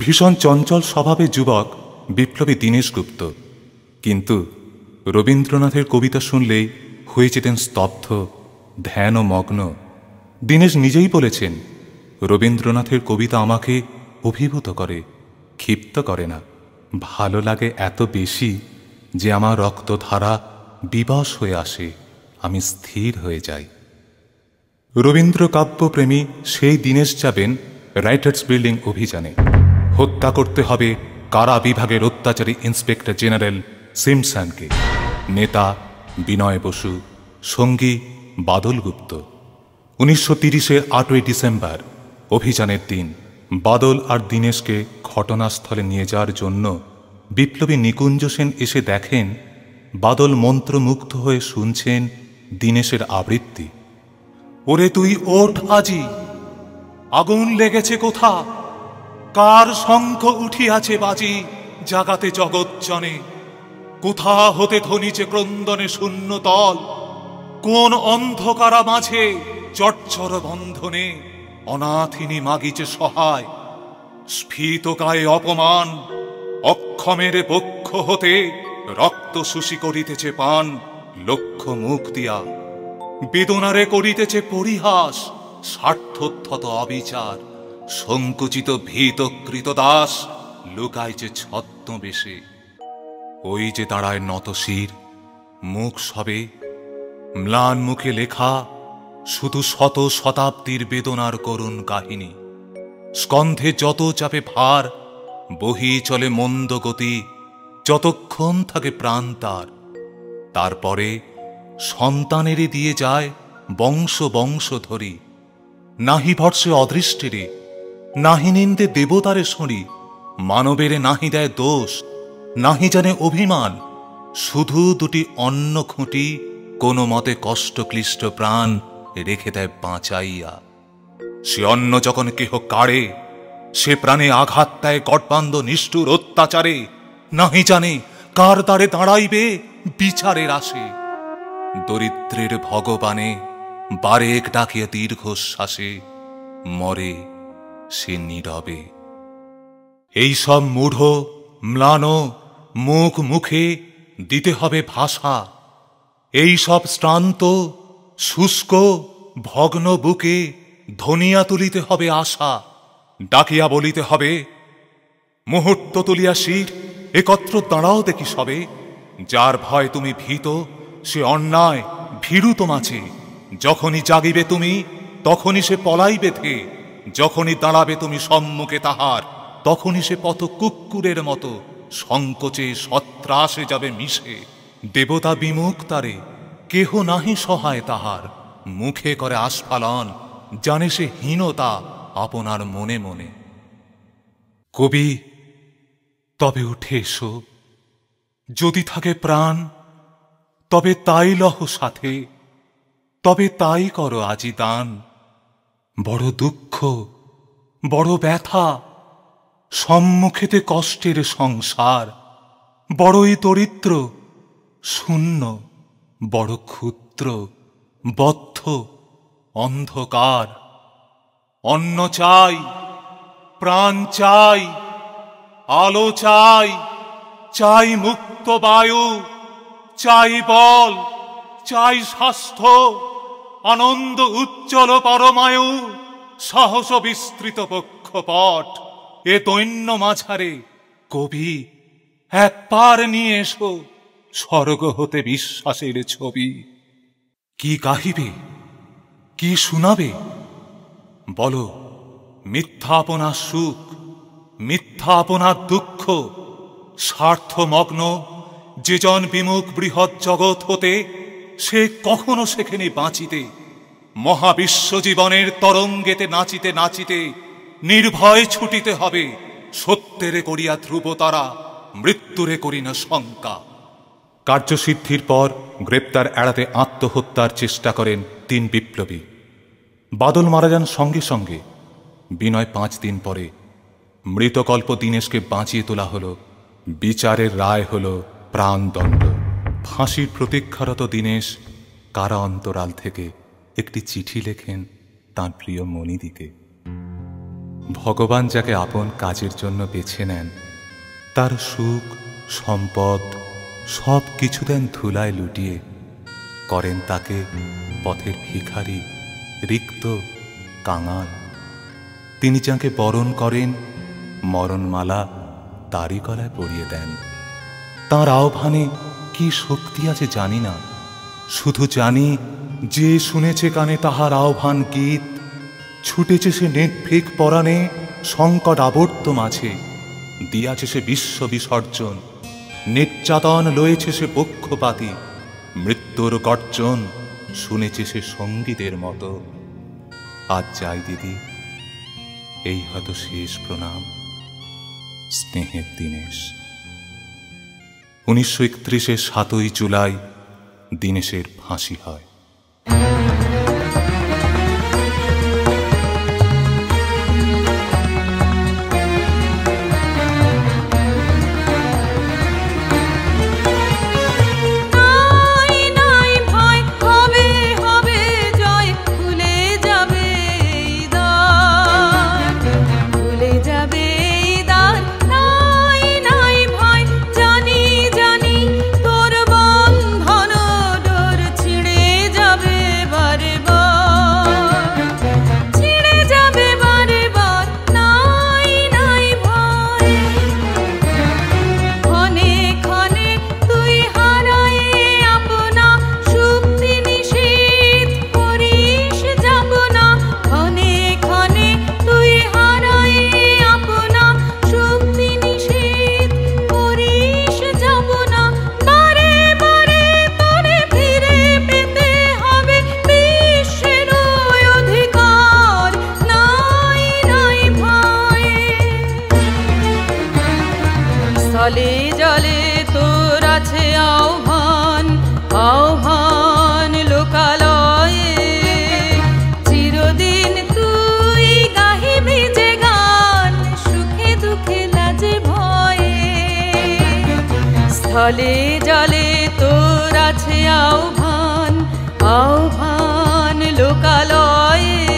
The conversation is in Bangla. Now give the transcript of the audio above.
ভীষণ চঞ্চল স্বভাবের যুবক বিপ্লবী দীনেশ গুপ্ত, কিন্তু রবীন্দ্রনাথের কবিতা শুনলেই হয়ে যেতেন স্তব্ধ, ধ্যান ও মগ্ন। দীনেশ নিজেই বলেছেন, রবীন্দ্রনাথের কবিতা আমাকে অভিভূত করে, ক্ষিপ্ত করে না, ভালো লাগে এত বেশি যে আমার রক্তধারা বিবশ হয়ে আসে, আমি স্থির হয়ে যাই। রবীন্দ্র কাব্যপ্রেমী সেই দীনেশ যাবেন রাইটার্স বিল্ডিং অভিযানে। হত্যা করতে হবে কারা বিভাগের অত্যাচারী ইন্সপেক্টর জেনারেল সিমসনকে। নেতা বিনয় বসু, সঙ্গী বাদল গুপ্ত। 1930-এর 8ই ডিসেম্বর অভিযানের দিন বাদল আর দীনেশকে ঘটনাস্থলে নিয়ে যাওয়ার জন্য বিপ্লবী নিকুঞ্জ সেন এসে দেখেন বাদল মন্ত্রমুগ্ধ হয়ে শুনছেন দীনেশের আবৃত্তি। ওরে তুই ওঠ আজি, আগুন লেগেছে কোথা, কার শঙ্খ উঠিয়াছে বাজি, জাগাতে জগৎ জনে, কোথা হতে ধ্বনিছে ক্রন্দনে শূন্য তল, কোন অন্ধকারা মাঝে চটচর বন্ধনে অনাথিনী মাগিছে সহায়, স্ফীত গায়ে অপমান, অক্ষমের বক্ষ হতে রক্ত শুষি করিতেছে পান, লক্ষ মুখ দিয়া বেদনারে করিতেছে পরিহাস, স্বার্থোত্থত অবিচার, সংকুচিত ভীত কৃতদাস লুকাইছে ছদ্মবেশে। ওই যে দাঁড়ায় নত শির, মুখ সবে ম্লান মুখে লেখা শুধু শত শতাব্দীর বেদনার করুণ কাহিনী। স্কন্ধে যত চাপে ভার, বহি চলে মন্দ গতি, যতক্ষণ থাকে প্রাণ তার, তারপরে সন্তানেরে দিয়ে যায় বংশ বংশ ধরি। নাহি ভর্ষে অদৃষ্টেরে, নাহি নিন্দে দেবতারে শরী, মানবেরে নাহি দেয় দোষ, নাহি জানে অভিমান, শুধু দুটি অন্ন খুঁটি কোনো মতে কষ্ট ক্লিষ্ট প্রাণ রেখে দেয় বাঁচাইয়া। সে অন্ন যখন কেহ কাড়ে, সে প্রাণে আঘাত দেয় গডবান্ধ নিষ্ঠুর অত্যাচারে, নাহি জানে কার দ্বারে দাঁড়াইবে বিচারের আসে। দরিদ্রের ভগবানে বারেক ডাকিয়া দীর্ঘশ্বাসে মরে সে নীরবে। এই সব মূঢ় ম্লান মুখ মুখে দিতে হবে ভাষা, এই সব শ্রান্ত শুষ্ক ভগ্ন বুকে ধনিয়া তুলিতে হবে আশা। ডাকিয়া বলিতে হবে, মুহূর্ত তুলিয়া শির একত্র দাঁড়াও দেখি সবে, যার ভয় তুমি ভীত সে অন্যায় ভীরু তোমাছে, যখনই জাগিবে তুমি তখনই সে পলাইবে থে, যখনই দাঁড়াবে তুমি সম্মুখে তাহার তখনই সে পথ কুক্কুরের মতো সংকোচে সত্রাসে যাবে মিশে। দেবতা বিমুখ তারে, কেহ নাহি সহায় তাহার, মুখে করে আস্ফালন, জানে সে হীনতা আপনার মনে মনে। কবি তবে উঠে এসো, যদি থাকে প্রাণ তবে তাই লহ সাথে, তবে তাই করো আজি দান। বড় দুঃখ বড় ব্যথা, সম্মুখেতে কষ্টের সংসার, বড়ই দরিদ্র শূন্য, বড় ক্ষুদ্র বদ্ধ অন্ধকার। অন্ন চাই, প্রাণ চাই, আলো চাই, চাই মুক্ত বায়ু, চাই বল, চাই স্বাস্থ্য, আনন্দ উজ্জ্বল পরমায়ু, সাহস বিস্তৃত বক্ষপট। এ দৈন্য মাঝারে কবি একবার নিয়ে এসো স্বর্গ হতে বিশ্বাসের ছবি। কি গাহিবে, কি শুনাবে, বলো মিথ্যা আপনার সুখ, মিথ্যা আপনার দুঃখ। স্বার্থমগ্ন যে জন বিমুখ বৃহৎ জগৎ হতে, সে কখনো সেখানে বাঁচিতে, মহাবিশ্ব জীবনের তরঙ্গেতে নাচিতে নাচিতে নির্ভয় ছুটিতে হবে। সত্যেরে করিয়া ধ্রুব তারা, মৃত্যুরে করি না শঙ্কা। কার্যসিদ্ধির পর গ্রেপ্তার এড়াতে আত্মহত্যার চেষ্টা করেন 3 বিপ্লবী। বাদল মারা যান সঙ্গে সঙ্গে। বিনয় 5 দিন পরে। মৃতকল্প দীনেশকে বাঁচিয়ে তোলা হলো। বিচারের রায় হল প্রাণদণ্ড। ফাঁসির প্রতীক্ষারত দীনেশ কারা অন্তরাল থেকে একটি চিঠি লেখেন তাঁর প্রিয় মনিদিকে। ভগবান যাকে আপন কাজের জন্য বেছে নেন, তার সুখ সম্পদ সব কিছু দেন ধুলায় লুটিয়ে, করেন তাকে পথের ভিখারি, রিক্ত, কাঙাল। তিনি যাকে বরণ করেন, মরণমালা তারই গলায় পরিয়ে দেন। তাঁর আহ্বানে কি শক্তি আছে জানি না, শুধু জানি যে শুনেছে কানে তাহার আহ্বান গীত, ছুটেছে সে নির্ভীক পরাণে সংকট আবর্ত মাঝে, দিয়াছে সে বিশ্ব বিসর্জন, নির্যাতন লয়েছে সে পক্ষপাতী, মৃত্যুর গর্জন শুনেছে সে সঙ্গীতের মতো। আজ যাই দিদি, এই হয়তো শেষ প্রণাম। স্নেহের দীনেশ। 1931 7ই জুলাই দীনেশের ফাঁসি হয়। জলে জলে তোর আছে আহ্বান, আহ্বান লোকালয়ে, চিরদিন তুই গাহিবি যে গান, সুখে দুঃখে লাজে ভয়ে। স্থলে জলে তোর আছে আহ্বান, আহ্বান লোকালয়ে।